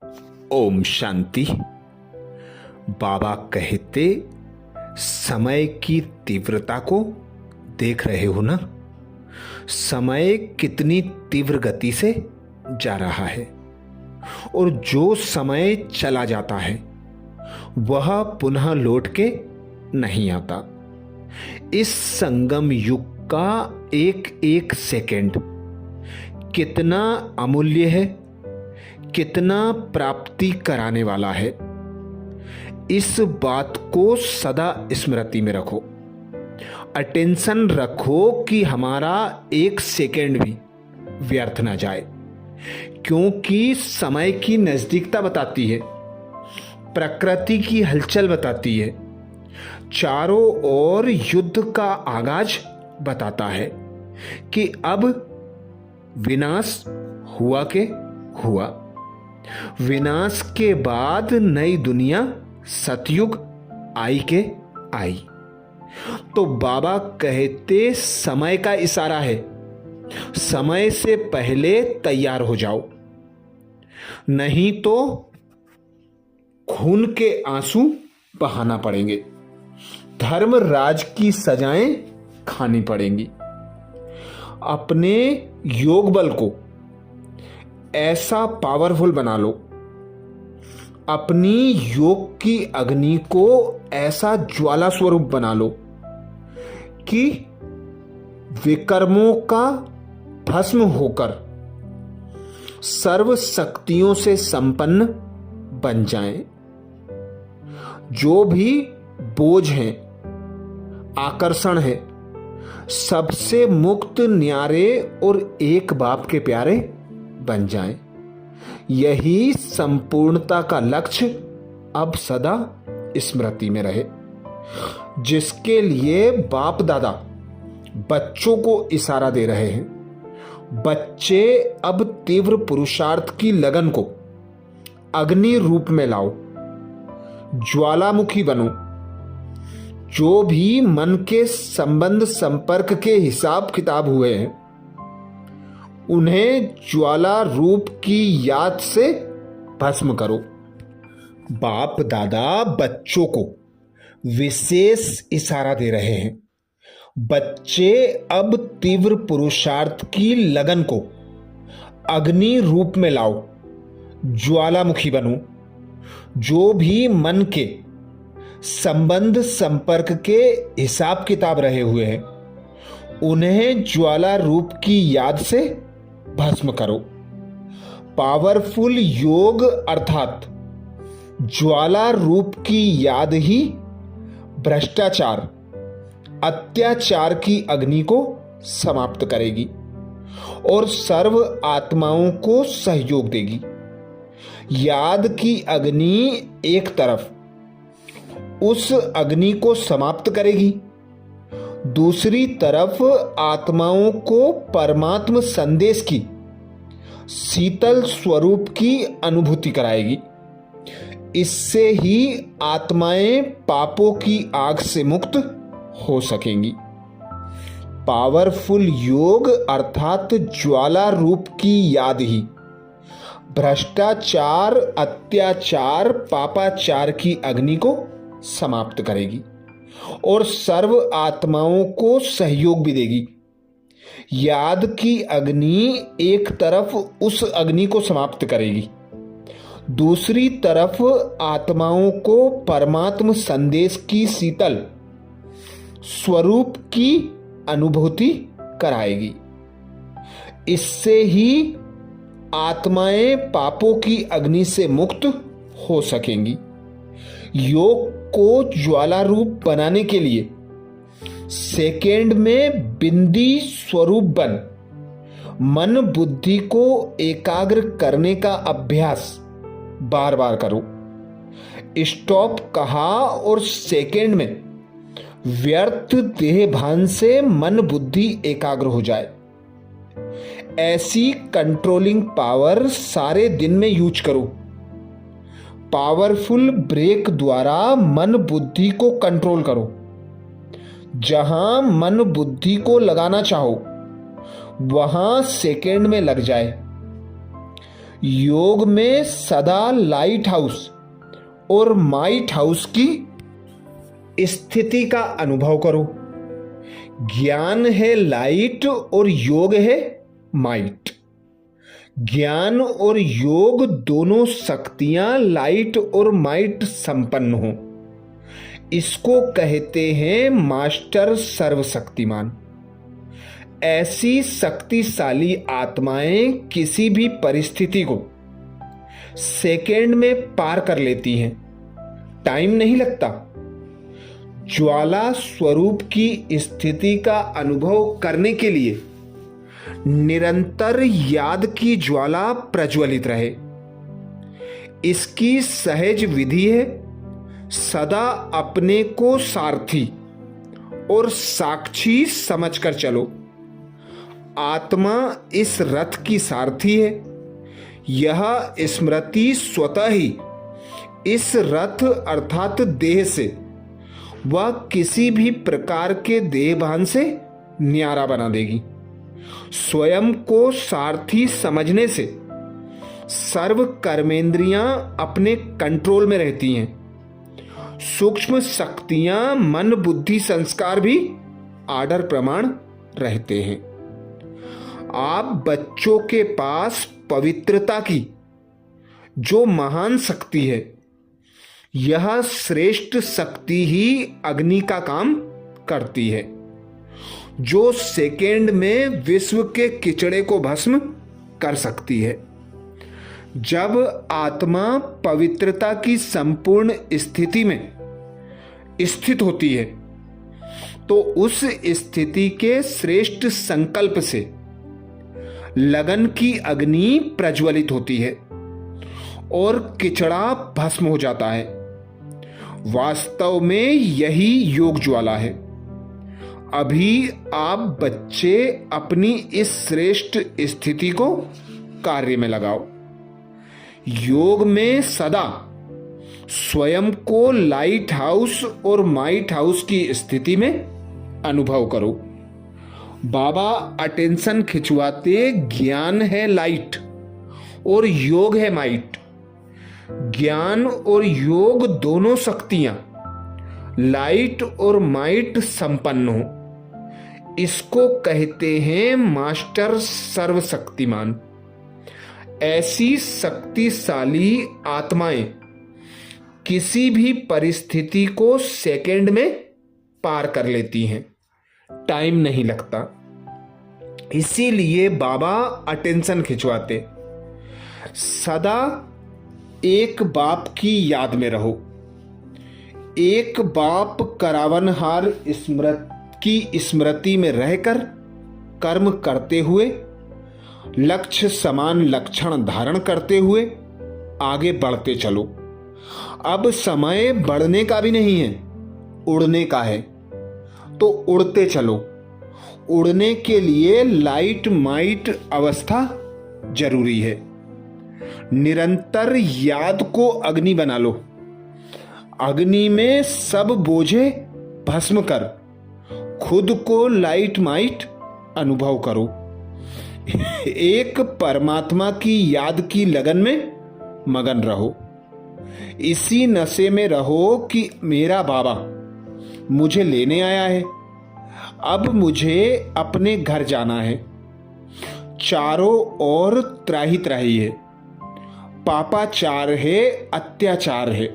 ओम शांति। बाबा कहते, समय की तीव्रता को देख रहे हो ना। समय कितनी तीव्र गति से जा रहा है और जो समय चला जाता है वह पुनः लौट के नहीं आता। इस संगम युग का एक एक सेकंड कितना अमूल्य है, कितना प्राप्ति कराने वाला है। इस बात को सदा स्मृति में रखो, अटेंशन रखो कि हमारा एक सेकंड भी व्यर्थ ना जाए, क्योंकि समय की नजदीकता बताती है, प्रकृति की हलचल बताती है, चारों ओर युद्ध का आगाज बताता है कि अब विनाश हुआ के हुआ। विनाश के बाद नई दुनिया सतयुग आई के आई। तो बाबा कहते समय का इशारा है, समय से पहले तैयार हो जाओ, नहीं तो खून के आंसू बहाना पड़ेंगे, धर्मराज की सजाएं खानी पड़ेंगी। अपने योग बल को ऐसा पावरफुल बना लो, अपनी योग की अग्नि को ऐसा ज्वाला स्वरूप बना लो कि विकर्मों का भस्म होकर सर्व शक्तियों से संपन्न बन जाएं। जो भी बोझ हैं, आकर्षण है, सबसे मुक्त, न्यारे और एक बाप के प्यारे बन जाएं। यही संपूर्णता का लक्ष्य अब सदा स्मृति में रहे, जिसके लिए बाप दादा बच्चों को इशारा दे रहे हैं। बच्चे अब तीव्र पुरुषार्थ की लगन को अग्नि रूप में लाओ, ज्वालामुखी बनो। जो भी मन के संबंध संपर्क के हिसाब किताब हुए हैं, उन्हें ज्वाला रूप की याद से भस्म करो। बाप दादा बच्चों को विशेष इशारा दे रहे हैं। बच्चे अब तीव्र पुरुषार्थ की लगन को अग्नि रूप में लाओ, ज्वालामुखी बनो। जो भी मन के संबंध संपर्क के हिसाब किताब रहे हुए हैं, उन्हें ज्वाला रूप की याद से भस्म करो। पावरफुल योग अर्थात ज्वाला रूप की याद ही भ्रष्टाचार, अत्याचार की अग्नि को समाप्त करेगी और सर्व आत्माओं को सहयोग देगी। याद की अग्नि एक तरफ उस अग्नि को समाप्त करेगी, दूसरी तरफ आत्माओं को परमात्म संदेश की शीतल स्वरूप की अनुभूति कराएगी। इससे ही आत्माएं पापों की आग से मुक्त हो सकेंगी। पावरफुल योग अर्थात ज्वाला रूप की याद ही भ्रष्टाचार, अत्याचार, पापाचार की अग्नि को समाप्त करेगी और सर्व आत्माओं को सहयोग भी देगी। याद की अग्नि एक तरफ उस अग्नि को समाप्त करेगी, दूसरी तरफ आत्माओं को परमात्म संदेश की शीतल स्वरूप की अनुभूति कराएगी। इससे ही आत्माएं पापों की अग्नि से मुक्त हो सकेंगी। योग को ज्वाला रूप बनाने के लिए सेकेंड में बिंदी स्वरूप बन मन बुद्धि को एकाग्र करने का अभ्यास बार बार करो। स्टॉप कहा और सेकेंड में व्यर्थ देह भान से मन बुद्धि एकाग्र हो जाए। ऐसी कंट्रोलिंग पावर सारे दिन में यूज करो। पावरफुल ब्रेक द्वारा मन बुद्धि को कंट्रोल करो। जहां मन बुद्धि को लगाना चाहो वहां सेकेंड में लग जाए। योग में सदा लाइट हाउस और माइट हाउस की स्थिति का अनुभव करो। ज्ञान है लाइट और योग है माइट। ज्ञान और योग दोनों शक्तियां लाइट और माइट संपन्न हो, इसको कहते हैं मास्टर सर्वशक्तिमान। ऐसी शक्तिशाली आत्माएं किसी भी परिस्थिति को सेकेंड में पार कर लेती हैं, टाइम नहीं लगता। ज्वाला स्वरूप की स्थिति का अनुभव करने के लिए निरंतर याद की ज्वाला प्रज्वलित रहे। इसकी सहज विधि है सदा अपने को सारथी और साक्षी समझकर चलो। आत्मा इस रथ की सारथी है। यह स्मृति स्वतः ही इस रथ अर्थात देह से व किसी भी प्रकार के देहभान से न्यारा बना देगी। स्वयं को सारथी समझने से सर्व कर्मेंद्रियां अपने कंट्रोल में रहती हैं। सूक्ष्म शक्तियां मन बुद्धि संस्कार भी आर्डर प्रमाण रहते हैं। आप बच्चों के पास पवित्रता की जो महान शक्ति है, यह श्रेष्ठ शक्ति ही अग्नि का काम करती है, जो सेकेंड में विश्व के किचड़े को भस्म कर सकती है। जब आत्मा पवित्रता की संपूर्ण स्थिति में स्थित होती है तो उस स्थिति के श्रेष्ठ संकल्प से लगन की अग्नि प्रज्वलित होती है और किचड़ा भस्म हो जाता है। वास्तव में यही योग ज्वाला है। अभी आप बच्चे अपनी इस श्रेष्ठ स्थिति को कार्य में लगाओ। योग में सदा स्वयं को लाइट हाउस और माइट हाउस की स्थिति में अनुभव करो। बाबा अटेंशन खिंचवाते ज्ञान है लाइट और योग है माइट। ज्ञान और योग दोनों शक्तियां लाइट और माइट संपन्न हो, इसको कहते हैं मास्टर सर्वशक्तिमान। ऐसी शक्तिशाली आत्माएं किसी भी परिस्थिति को सेकंड में पार कर लेती हैं, टाइम नहीं लगता। इसीलिए बाबा अटेंशन खिंचवाते। सदा एक बाप की याद में रहो। एक बाप करावनहार की स्मृति में रहकर कर्म करते हुए, लक्ष्य समान लक्षण धारण करते हुए आगे बढ़ते चलो। अब समय बढ़ने का भी नहीं है, उड़ने का है, तो उड़ते चलो। उड़ने के लिए लाइट माइट अवस्था जरूरी है। निरंतर याद को अग्नि बना लो। अग्नि में सब बोझे भस्म कर खुद को लाइट माइट अनुभव करो। एक परमात्मा की याद की लगन में मगन रहो। इसी नशे में रहो कि मेरा बाबा मुझे लेने आया है, अब मुझे अपने घर जाना है। चारों ओर त्राही त्राही है, पापाचार है, अत्याचार है।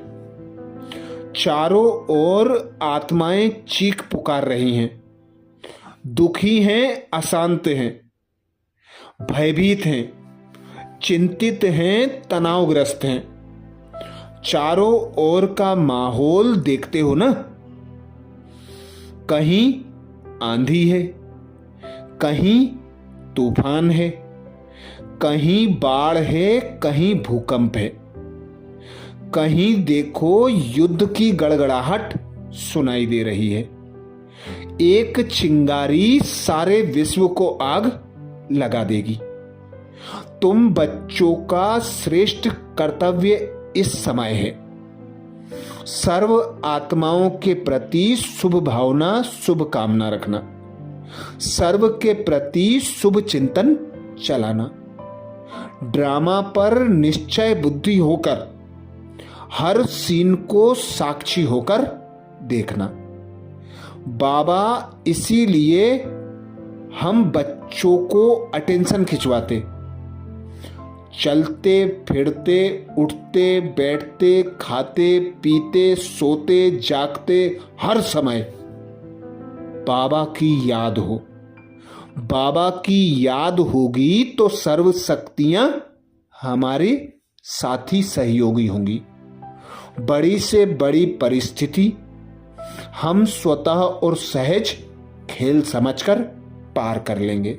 चारों ओर आत्माएं चीख पुकार रही हैं, दुखी हैं, अशांत हैं, भयभीत हैं, चिंतित हैं, तनावग्रस्त हैं। चारों ओर का माहौल देखते हो ना। कहीं आंधी है, कहीं तूफान है, कहीं बाढ़ है, कहीं भूकंप है। कहीं देखो युद्ध की गड़गड़ाहट सुनाई दे रही है। एक चिंगारी सारे विश्व को आग लगा देगी। तुम बच्चों का श्रेष्ठ कर्तव्य इस समय है सर्व आत्माओं के प्रति शुभ भावना, शुभ कामना रखना, सर्व के प्रति शुभ चिंतन चलाना। ड्रामा पर निश्चय बुद्धि होकर हर सीन को साक्षी होकर देखना। बाबा इसीलिए हम बच्चों को अटेंशन खिंचवाते, चलते फिरते उठते बैठते खाते पीते सोते जागते हर समय बाबा की याद हो। बाबा की याद होगी तो सर्व शक्तियां हमारे साथी सहयोगी होंगी। बड़ी से बड़ी परिस्थिति हम स्वतः और सहज खेल समझकर पार कर लेंगे।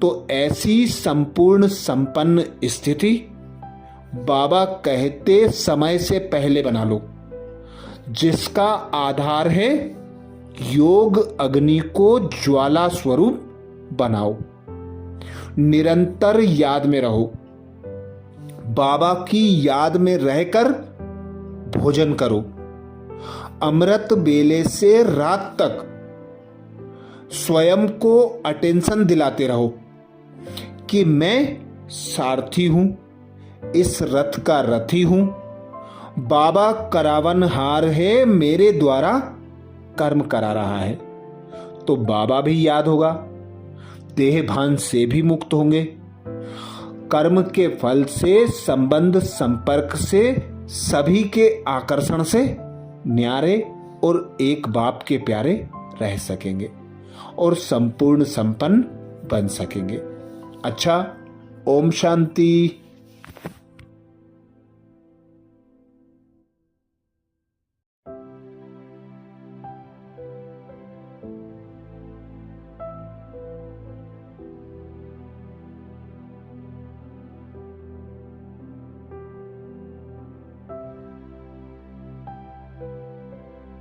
तो ऐसी संपूर्ण संपन्न स्थिति बाबा कहते समय से पहले बना लो, जिसका आधार है योग अग्नि को ज्वाला स्वरूप बनाओ। निरंतर याद में रहो। बाबा की याद में रहकर भोजन करो। अमृत बेले से रात तक स्वयं को अटेंशन दिलाते रहो कि मैं सारथी हूं, इस रथ का रथी हूं। बाबा करावनहार है, मेरे द्वारा कर्म करा रहा है। तो बाबा भी याद होगा, देह भान से भी मुक्त होंगे। कर्म के फल से, संबंध संपर्क से, सभी के आकर्षण से न्यारे और एक बाप के प्यारे रह सकेंगे और संपूर्ण संपन्न बन सकेंगे। अच्छा, ओम शांति।